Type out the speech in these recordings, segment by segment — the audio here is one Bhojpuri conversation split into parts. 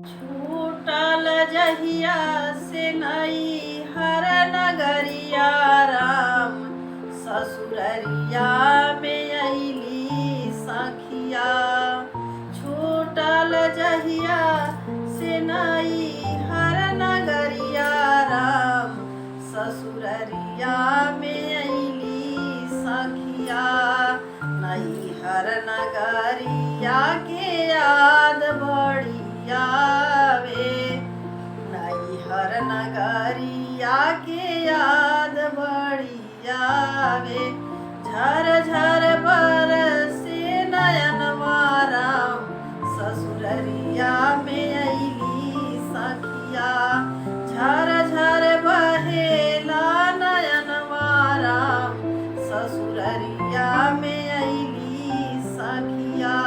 छूटल जहिया से नई हर नगरिया राम, ससुररिया में अइली सखिया। छूटल जहिया से नई हर नगरिया राम, ससुररिया में अइली सखिया। नई हर नगरिया के याद बड़ी आवे, नई हर नगरिया के याद बड़ी आवे। झर झर बरसे नयनवा राम, ससुररिया में अइली सखिया। झर झर बहेला नयनवा राम, ससुररिया में अइली सखिया।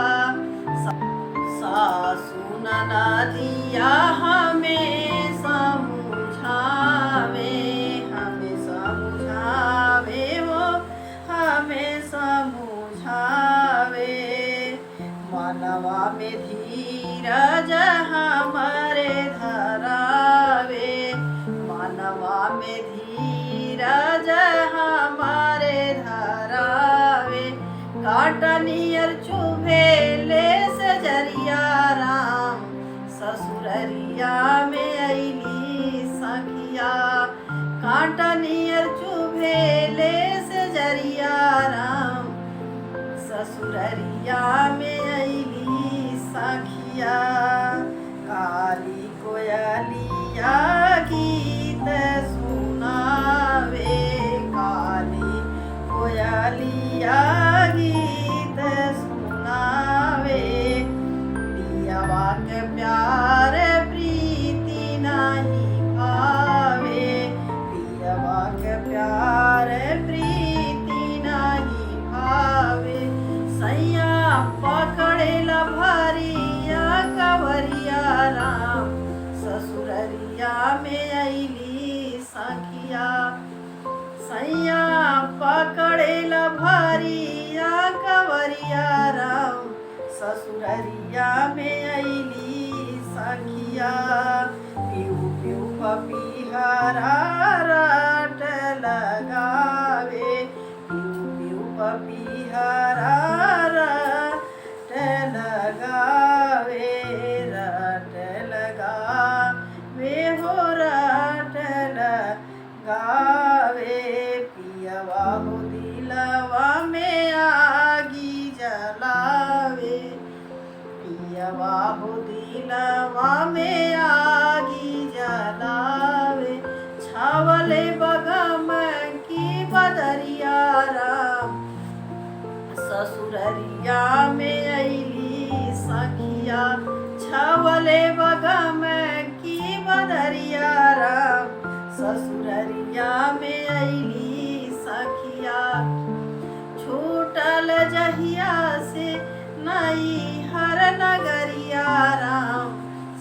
सासु ननदिया हमें समझावे, हमें समझावे वो हमें समझावे। मनवा में धीरज हमारे धरावे, मनवा में धीरज हमारे धरावे। काटनियर चुभेले से जरिया राम, ससुररिया में अइली सखिया। काटनियर चुभेले से जरिया राम, ससुररिया में अइली सखिया। काली कोयलिया गीत सुनावे, काली कोयलिया गीत सुनावे। पियवा के प्यार प्रीति नहीं भावे, पियवा के प्यार प्रीति नहीं भावे। सैया पकड़ेला भरिया कवरिया राम, ससुररिया में अइली सखिया। सैया पकड़ेला भरिया कवरिया राम, ससुररिया में अइली सखिया। पिऊ पिऊ पपीहरा राट लगावे, पिऊ पिऊ पपीहरा राट लगावे। राट लगावे हो राट लगावे। पियवा हो दिलवा में आगी जलावे, पियवा हो दिलवा में आगी जलावे। छावले बगम की बदरिया राम, ससुररिया में अइली सखिया। छावले बगम की बदरिया राम, ससुररिया में अइली सखिया। छूटल जहिया से नई हर नगरिया राम,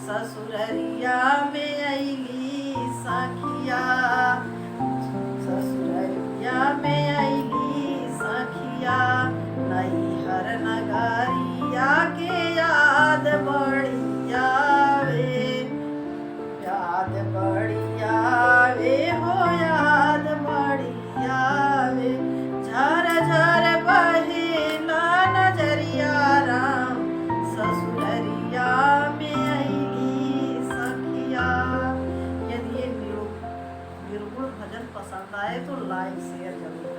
ससुररिया में अइली सखिया। ससुररिया में अइली सखिया। नई हर नगरिया के याद बड़ी आवे, याद बड़ी आवे हो याद बड़ी आवे। झर झर बहेला नजरिया राम, ससुररिया में अइली सखिया। यदि ये बिल्कुल भजन पसंद आए तो लाइक शेयर जरूर